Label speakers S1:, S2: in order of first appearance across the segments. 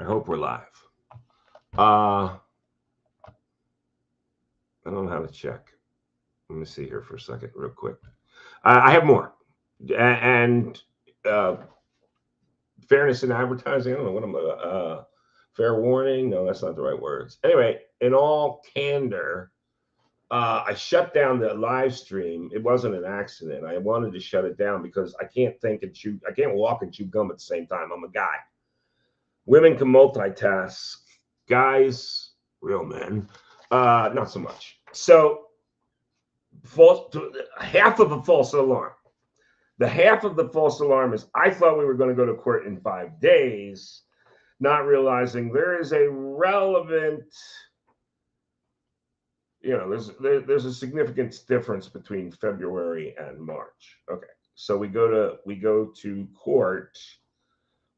S1: I hope we're live. I don't know how to check. Let me see here for a second, real quick. I have more. And uh, fairness in advertising. I don't know what I'm. Fair warning. No, that's not the right words. Anyway, in all candor, I shut down the live stream. It wasn't an accident. I wanted to shut it down because I can't think and chew. I can't walk and chew gum at the same time. I'm a guy. Women can multitask. Guys, real men, not so much. So, false, half of a false alarm. The half of the false alarm is I thought we were going to go to court in 5 days, not realizing there is a relevant, there's a significant difference between February and March. Okay, so we go to court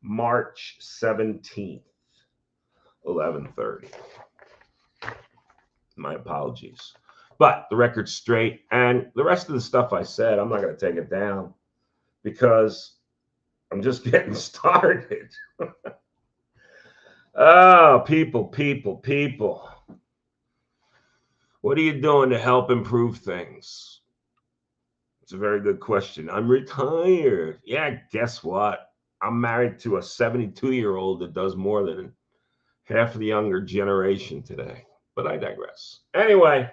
S1: March 17th, 11:30. My apologies. But the record's straight. And the rest of the stuff I said, I'm not going to take it down because I'm just getting started. Oh, people. What are you doing to help improve things? It's a very good question. I'm retired. Yeah, guess what? I'm married to a 72-year-old that does more than half of the younger generation today. But I digress. Anyway,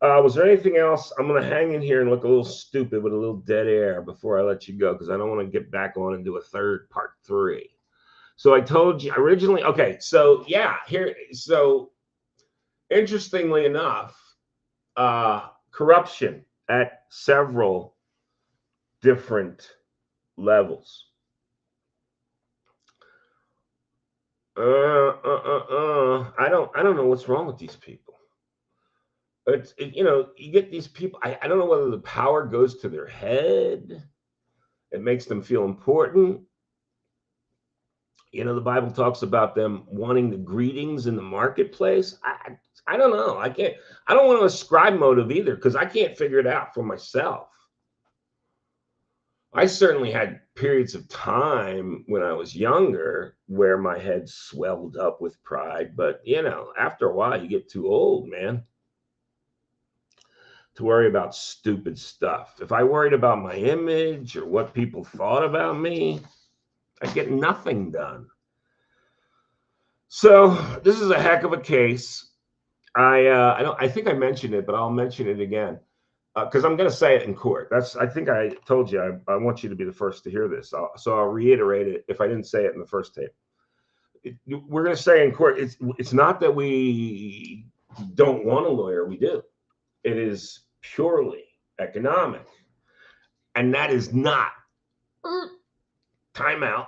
S1: was there anything else? I'm going to hang in here and look a little stupid with a little dead air before I let you go because I don't want to get back on and do a third part 3. So I told you originally. Okay, so yeah, here. So interestingly enough, corruption at several different levels. I don't know what's wrong with these people. You get these people. I don't know whether the power goes to their head. It makes them feel important. The Bible talks about them wanting the greetings in the marketplace. I don't know. I don't want to ascribe motive either because I can't figure it out for myself. I certainly had periods of time when I was younger where my head swelled up with pride. But, after a while, you get too old, man, to worry about stupid stuff. If I worried about my image or what people thought about me, I'd get nothing done. So this is a heck of a case. I think I mentioned it, but I'll mention it again because I'm going to say it in court. I think I told you. I want you to be the first to hear this. So I'll reiterate it if I didn't say it in the first tape. We're going to say in court. It's not that we don't want a lawyer. We do. It is purely economic, and that is not timeout.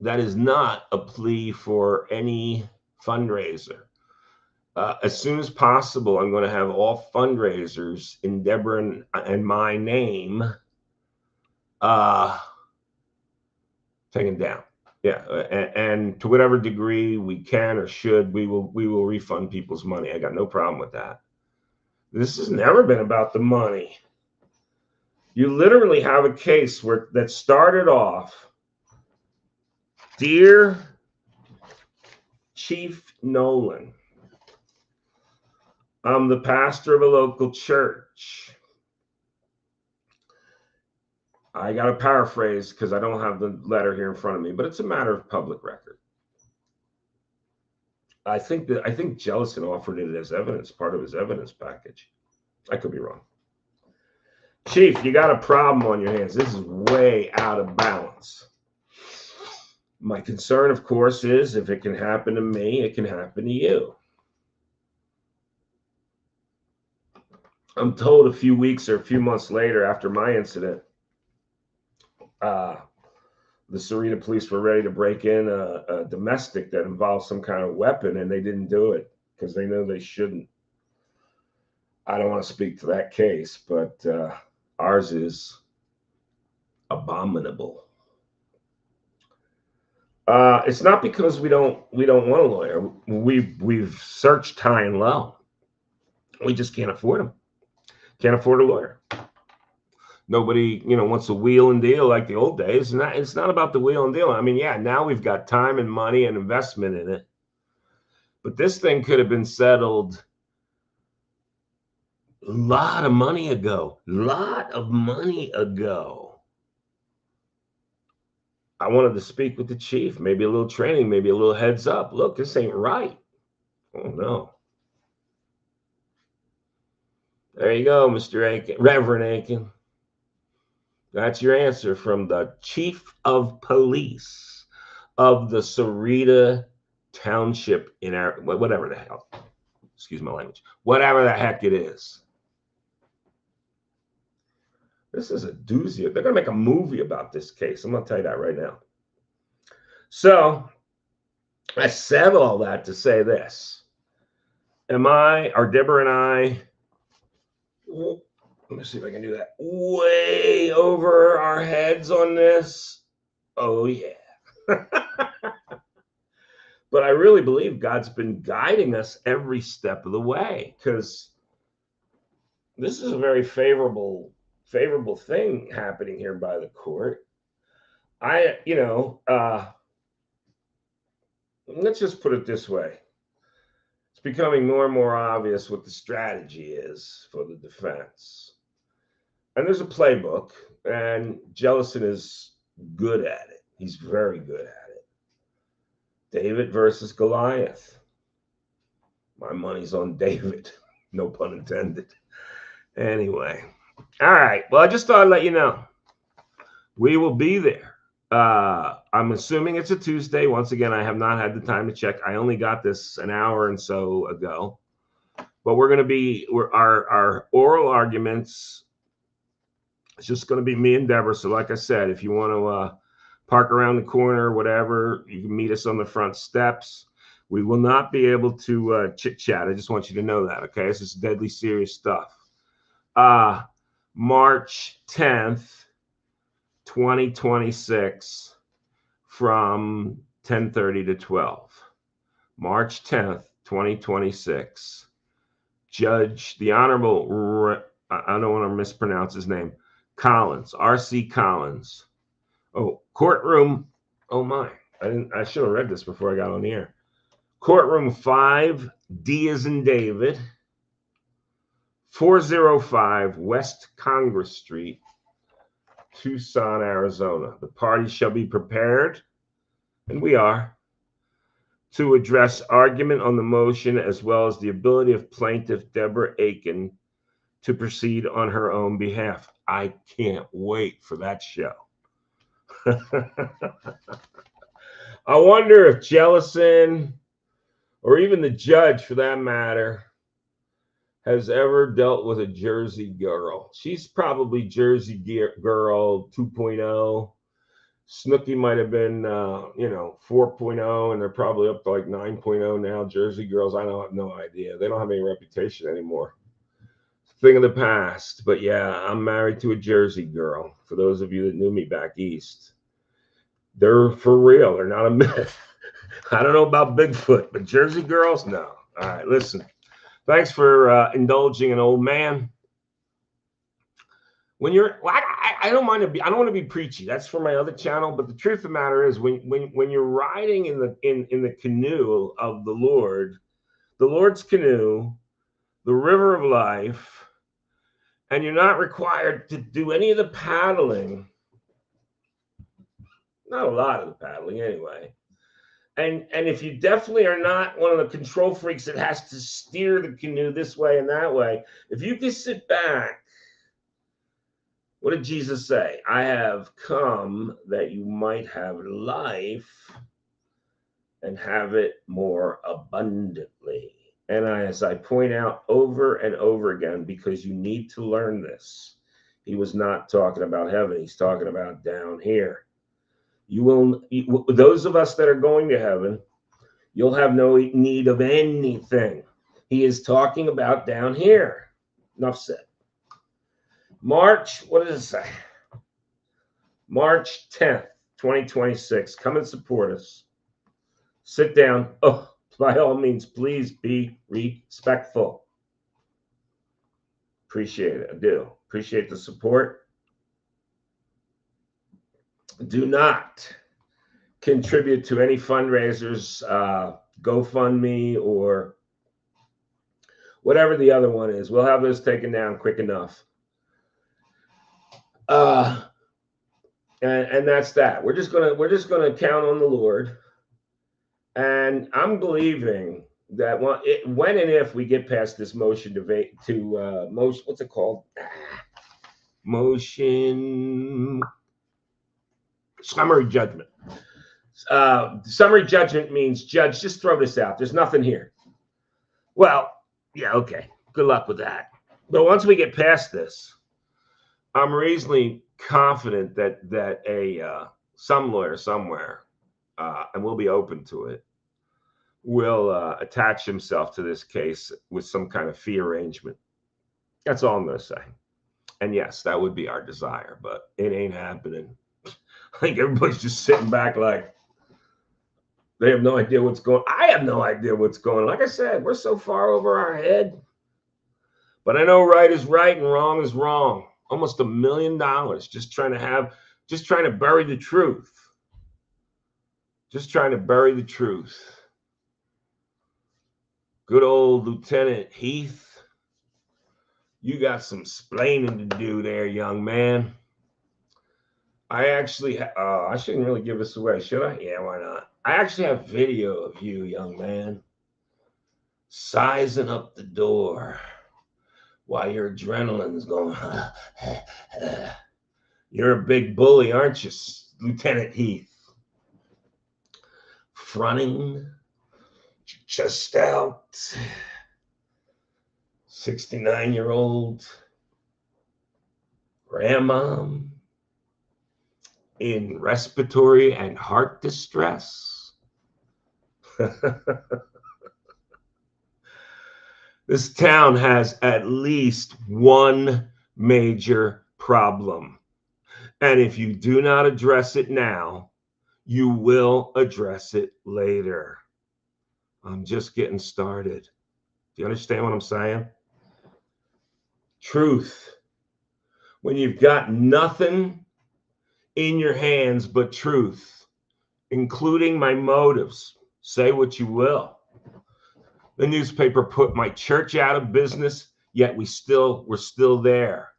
S1: That is not a plea for any fundraiser. As soon as possible, I'm going to have all fundraisers in Deborah and my name taken down. Yeah, and to whatever degree we can or should, we will refund people's money. I got no problem with that. This has never been about the money. You literally have a case that started off, Dear Chief Nolan, I'm the pastor of a local church. I got to paraphrase because I don't have the letter here in front of me, but it's a matter of public record. I think Jellison offered it as evidence, part of his evidence package. I could be wrong. Chief, you got a problem on your hands. This is way out of balance. My concern, of course, is if it can happen to me, it can happen to you. I'm told a few weeks or a few months later after my incident, the Serena police were ready to break in a domestic that involved some kind of weapon, and they didn't do it because they know they shouldn't. I don't want to speak to that case, but ours is abominable. It's not because we don't want a lawyer. We've searched high and low. We just can't afford them. Can't afford a lawyer. Nobody, wants to wheel and deal like the old days. And it's not about the wheel and deal. I mean, yeah, now we've got time and money and investment in it. But this thing could have been settled a lot of money ago. I wanted to speak with the chief, maybe a little training, maybe a little heads up. Look, this ain't right. Oh, no. There you go, Mr. Aiken, Reverend Aiken. That's your answer from the chief of police of the Sarita Township in whatever the hell. Excuse my language. Whatever the heck it is. This is a doozy. They're going to make a movie about this case. I'm going to tell you that right now. So I said all that to say this. Are Deborah and I, let me see if I can do that, way over our heads on this? Oh, yeah. But I really believe God's been guiding us every step of the way, because this is a very favorable thing happening here by the court. Let's just put it this way. It's becoming more and more obvious what the strategy is for the defense. And there's a playbook, and Jellison is good at it. He's very good at it. David versus Goliath. My money's on David. No pun intended. Anyway. All right. Well, I just thought I'd let you know. We will be there. I'm assuming it's a Tuesday. Once again, I have not had the time to check. I only got this an hour and so ago. But our oral arguments, it's just going to be me and Deborah. So like I said, if you want to park around the corner or whatever, you can meet us on the front steps. We will not be able to chit-chat. I just want you to know that, okay? This is deadly serious stuff. March 10th, 2026 from 10:30 to 12. March 10th, 2026. Judge, the Honorable, I don't want to mispronounce his name, Collins, R.C. Collins. Oh, courtroom. Oh, my. I should have read this before I got on the air. Courtroom 5, D as in David, 405 West Congress Street, Tucson, Arizona. The parties shall be prepared, and we are, to address argument on the motion as well as the ability of plaintiff Deborah Aiken to proceed on her own behalf. I can't wait for that show. I wonder if Jellison, or even the judge for that matter, has ever dealt with a Jersey girl. She's probably Jersey girl 2.0. Snooki might have been, 4.0, and they're probably up to like 9.0 now. Jersey girls, I have no idea. They don't have any reputation anymore. Thing of the past. But yeah, I'm married to a Jersey girl. For those of you that knew me back east, they're for real. They're not a myth. I don't know about Bigfoot, but Jersey girls, no. All right, listen. Thanks for indulging an old man. When I don't want to be preachy. That's for my other channel. But the truth of the matter is, when you're riding in the canoe of the Lord's canoe, the river of life, and you're not required to do any of the paddling. Not a lot of the paddling, anyway. And if you definitely are not one of the control freaks that has to steer the canoe this way and that way, if you can sit back, what did Jesus say? I have come that you might have life and have it more abundantly. And as I point out over and over again, because you need to learn this, he was not talking about heaven. He's talking about down here. Those of us that are going to heaven, you'll have no need of anything. He is talking about down here. Enough said. March, what does it say? March 10th, 2026. Come and support us. Sit down. Oh, by all means, please be respectful. Appreciate it. I do. Appreciate the support. Do not contribute to any fundraisers, GoFundMe or whatever the other one is. We'll have those taken down quick enough. And that's that. We're just gonna count on the Lord, and I'm believing that when and if we get past this motion motion, what's it called? Motion summary judgment. Summary judgment means, Judge, just throw this out. There's nothing here. Well, yeah, okay. Good luck with that. But once we get past this, I'm reasonably confident that some lawyer somewhere, and we'll be open to it, will attach himself to this case with some kind of fee arrangement. That's all I'm going to say. And yes, that would be our desire, but it ain't happening. I think everybody's just sitting back like they have no idea what's going on. I have no idea what's going on. Like I said, we're so far over our head. But I know right is right and wrong is wrong. Almost $1 million just trying to bury the truth. Just trying to bury the truth. Good old Lieutenant Heath. You got some splaining to do there, young man. I actually, I shouldn't really give this away, should I? Yeah, why not? I actually have video of you, young man, sizing up the door while your adrenaline's going. You're a big bully, aren't you, Lieutenant Heath? Fronting, chest out, 69-year-old grandmom in respiratory and heart distress. This town has at least one major problem. And if you do not address it now, you will address it later. I'm just getting started. Do you understand what I'm saying? Truth. When you've got nothing in your hands but truth, including my motives, say what you will. The newspaper put my church out of business, yet we're still there.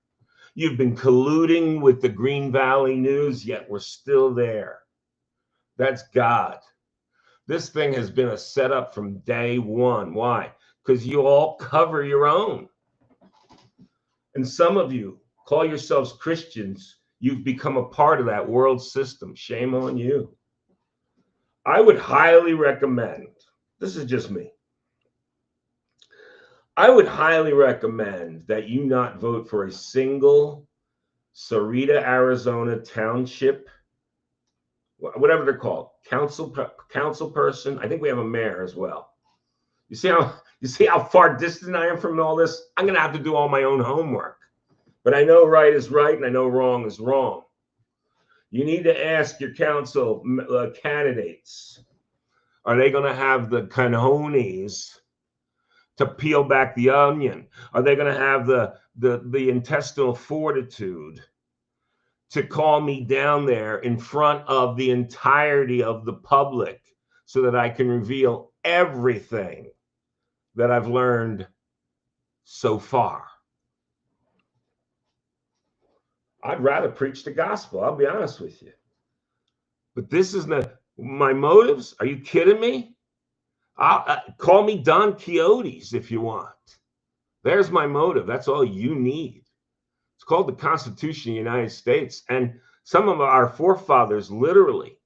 S1: You've been colluding with the Green Valley News, yet we're still there. That's God. This thing has been a setup from day one. Why? Because you all cover your own. And some of you call yourselves Christians. You've become a part of that world system. Shame on you. I would highly recommend, this is just me, I would highly recommend that you not vote for a single Sarita, Arizona township, whatever they're called, council person. I think we have a mayor as well. You see how far distant I am from all this? I'm going to have to do all my own homework. But I know right is right and I know wrong is wrong. You need to ask your council candidates, are they going to have the cojones to peel back the onion? Are they going to have the intestinal fortitude to call me down there in front of the entirety of the public so that I can reveal everything that I've learned so far? I'd rather preach the gospel, I'll be honest with you. But this is not my motives. Are you kidding me? Call me Don Quixote if you want. There's my motive. That's all you need. It's called the Constitution of the United States. And some of our forefathers literally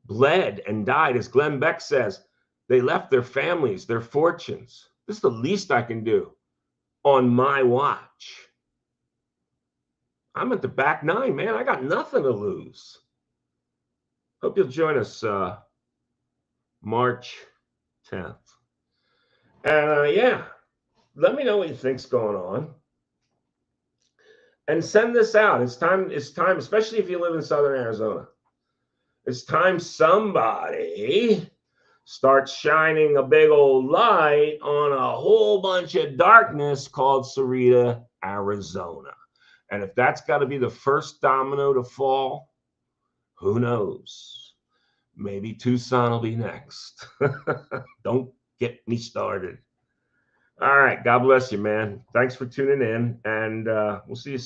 S1: bled and died. As Glenn Beck says, they left their families, their fortunes. This is the least I can do on my watch. I'm at the back nine, man. I got nothing to lose. Hope you'll join us March 10th. And yeah, let me know what you think's going on. And send this out. It's time, especially if you live in Southern Arizona. It's time somebody starts shining a big old light on a whole bunch of darkness called Sarita, Arizona. And if that's got to be the first domino to fall, Who knows? Maybe Tucson will be next. Don't get me started. All right. God bless you, man. Thanks for tuning in, and we'll see you